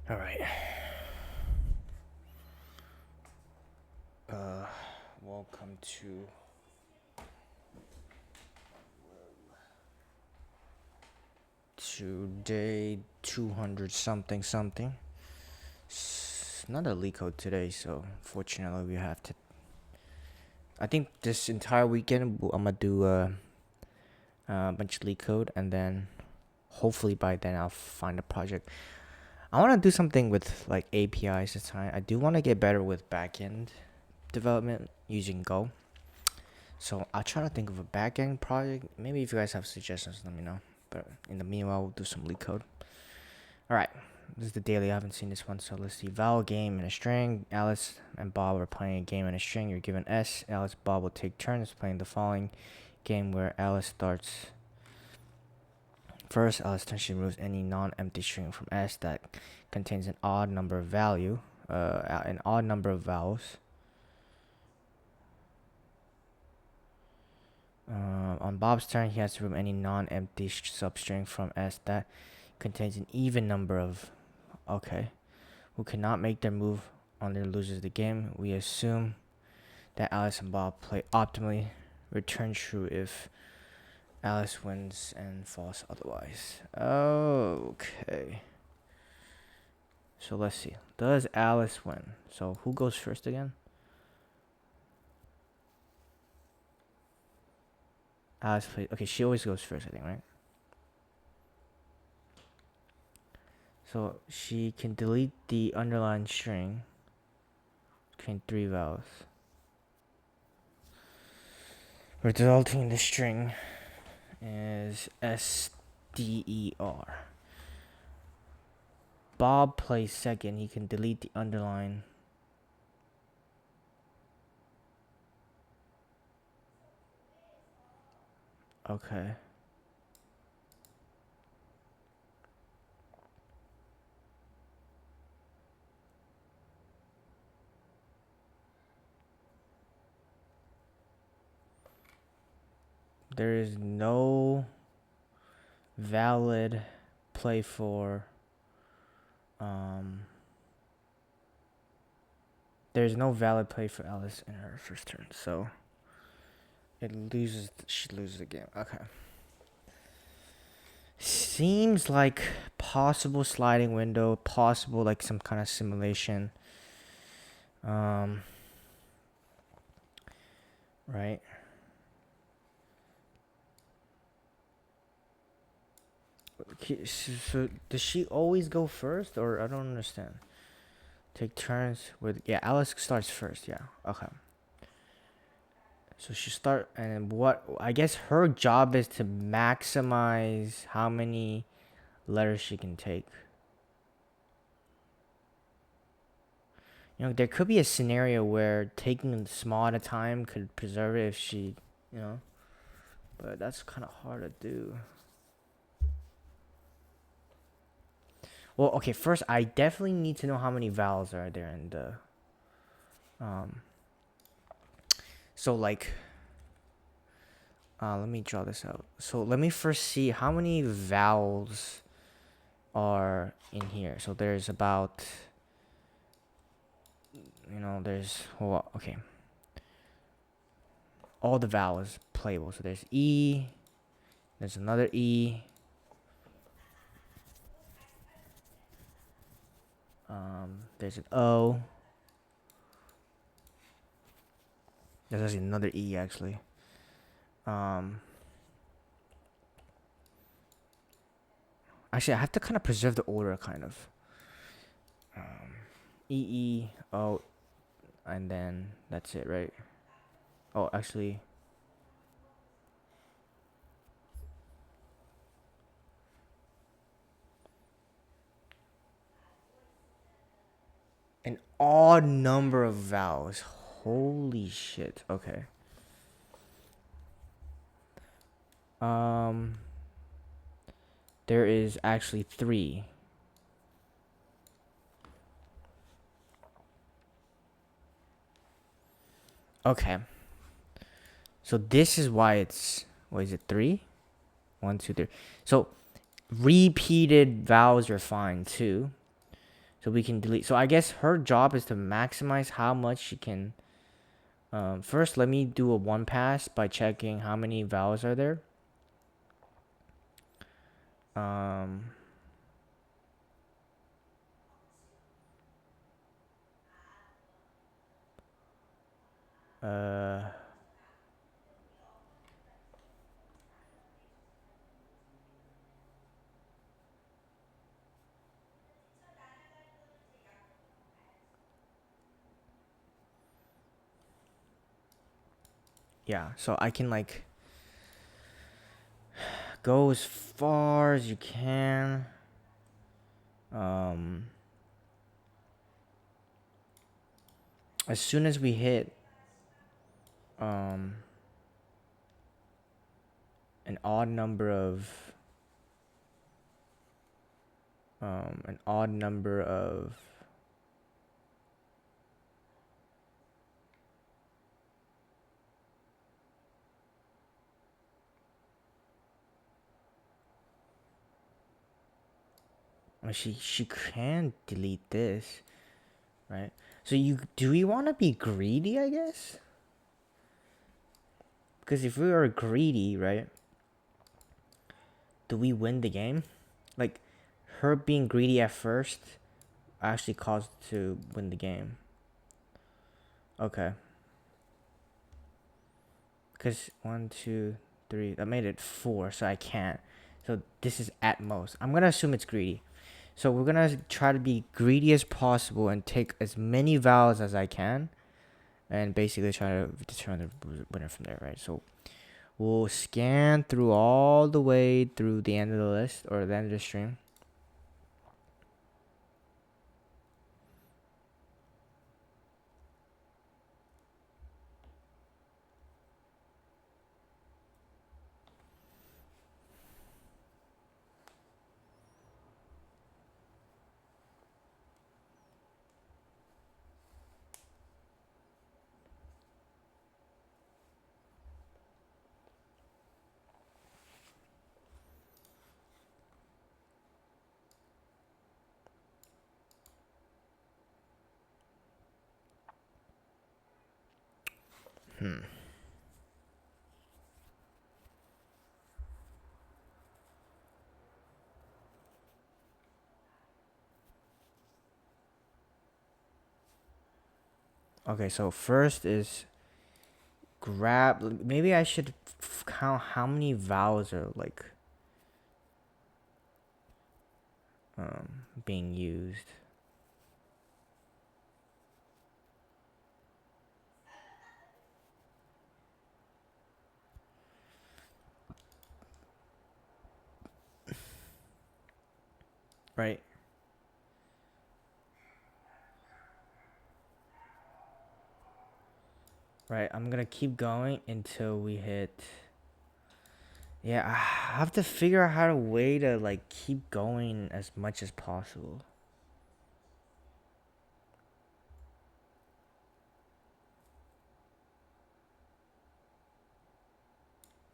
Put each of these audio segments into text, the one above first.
All right. Welcome to day 200 something something. It's not a leak code today, so fortunately we have to. I think this entire weekend I'm gonna do a bunch of leak code, and then hopefully by then I'll find a project. I want to do something with like APIs this time. I do want to get better with backend development using Go. So I'll try to think of a backend project. Maybe if you guys have suggestions, let me know. But in the meanwhile, we'll do some leak code. All right, this is the daily. I haven't seen this one, so let's see. Vowel game in a string. Alice and Bob are playing a game in a string. You're given S. Alice, Bob will take turns playing the following game where Alice starts first. Alice turns. She removes any non-empty string from S that contains an odd number of an odd number of vowels. On Bob's turn, he has to remove any non-empty substring from S that contains an even number of. Okay. Who cannot make their move on their loses the game. We assume that Alice and Bob play optimally. Return true if Alice wins and false otherwise. Okay. So let's see. Does Alice win? So who goes first again? Alice plays. Okay, she always goes first, I think, right? So she can delete the underlined string between three vowels, resulting in the string is SDER. Bob plays second. He can delete the underline. Okay. There is no valid play for there's no valid play for Alice in her first turn, so she loses the game. Okay. Seems like possible sliding window, possible like some kind of simulation. Right? Okay, so does she always go first, or I don't understand? Take turns with Alice starts first. Yeah. Okay. So she start, and what I guess her job is to maximize how many letters she can take. There could be a scenario where taking small at a time could preserve it if she, but that's kind of hard to do. Well, okay, first I definitely need to know how many vowels are there in the so like let me draw this out. So let me first see how many vowels are in here. So there's about okay. All the vowels playable. So there's E, there's another E. There's an O. There's actually another E actually. Actually, I have to kind of preserve the order, kind of. E, O, and then that's it, right? Oh, actually. An odd number of vowels. Holy shit. Okay. There is actually 3. Okay. So this is why it's, what is it, 3? 1, 2, 3. So repeated vowels are fine too. So we can delete. So I guess her job is to maximize how much she can. First, let me do a one pass by checking how many vowels are there. Um, uh, yeah, so I can like go as far as you can. Um, as soon as we hit um an odd number of an odd number of she can delete this, right? So do we want to be greedy, I guess? Because if we are greedy, right? Do we win the game? Like her being greedy at first actually caused to win the game. Okay. Because 1, 2, 3, that made it 4, so I can't. So this is at most. I'm gonna assume it's greedy. So we're gonna try to be greedy as possible and take as many vowels as I can, and basically try to determine the winner from there, right? So we'll scan through all the way through the end of the list or the end of the stream. Okay, so first is grab. Maybe I should count how many vowels are like being used. Right. Right. I'm gonna keep going until we hit. Yeah, I have to figure out how to way to like keep going as much as possible.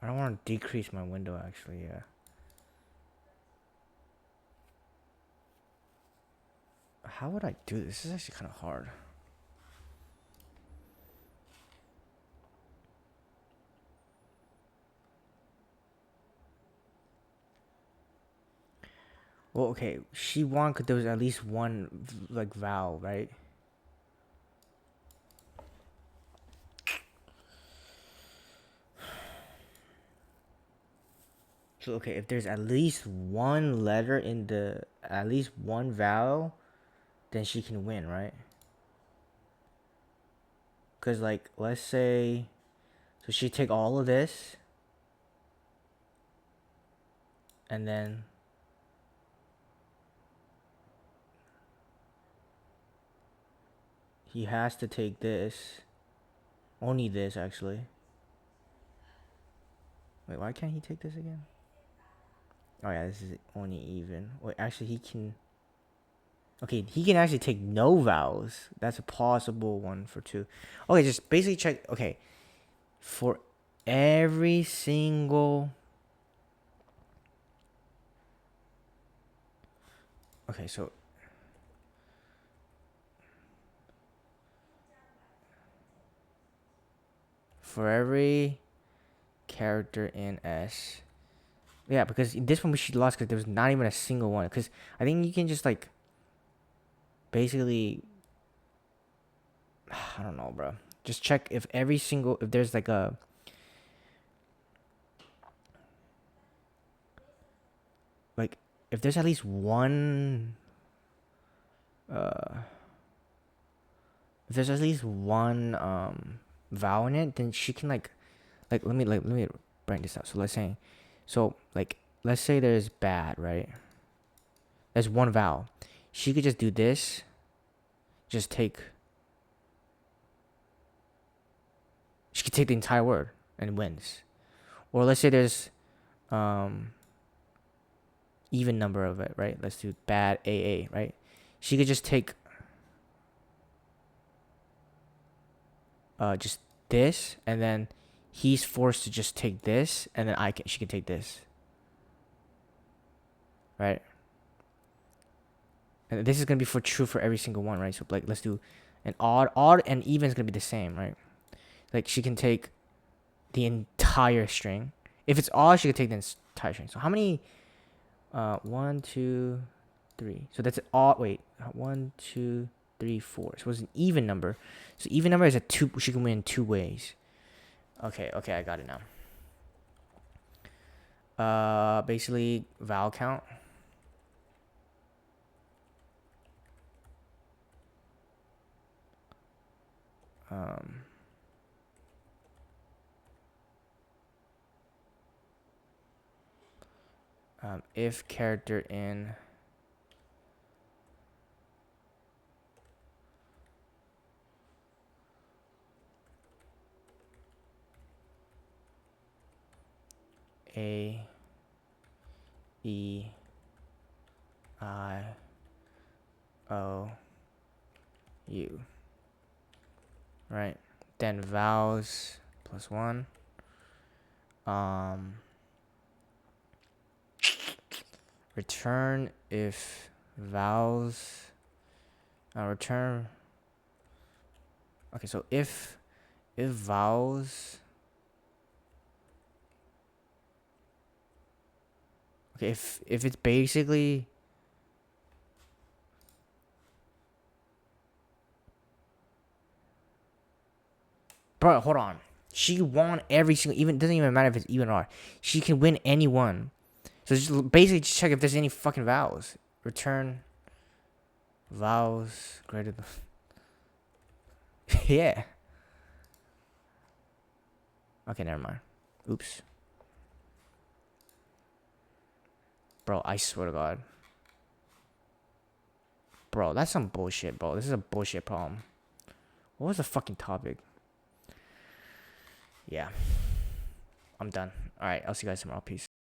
I don't want to decrease my window actually, yeah. How would I do this? This is actually kind of hard. Well, okay, she won because there was at least one like vowel, right? So okay, if there's at least one letter in the at least one vowel, then she can win, right? Cause like let's say, so she take all of this, and then he has to take this, only this actually. Wait, why can't he take this again? Oh yeah, this is only even. Wait, actually he can. Okay, he can actually take no vowels. That's a possible one for 2. Okay, just basically check. Okay, for every single. Okay, so for every character in S. Yeah, because this one she lost because there was not even a single one. Because I think you can just like basically, I don't know, bro. Just check if if there's like a like if there's at least one uh if there's at least one vowel in it, then she can let me bring this out. So let's say there's bad, right? There's one vowel. She could just do this. Just take. She could take the entire word and wins. Or let's say there's even number of it, right? Let's do bad AA, right? She could just take just this, and then he's forced to just take this, and then she can take this, right? And this is gonna be true for every single one, right? So like let's do an odd and even is gonna be the same, right? Like she can take the entire string. If it's odd, she could take the entire string. So how many? 1, 2, 3. So that's odd. Wait, 1, 2, 3, 4. So it's an even number. So even number is a two. She can win two ways. Okay, I got it now. Basically vowel count. If character in A, E, I, O, U, right? Then vowels plus 1. Return if vowels. Return. Okay, so if vowels. Okay, if it's basically. Bro, hold on. She won every single. Even doesn't even matter if it's even or odd. She can win any one. So just basically just check if there's any fucking vowels. Return vowels greater than. Yeah. Okay, never mind. Oops. Bro, I swear to God. Bro, that's some bullshit, bro. This is a bullshit problem. What was the fucking topic? Yeah. I'm done. Alright, I'll see you guys tomorrow. Peace.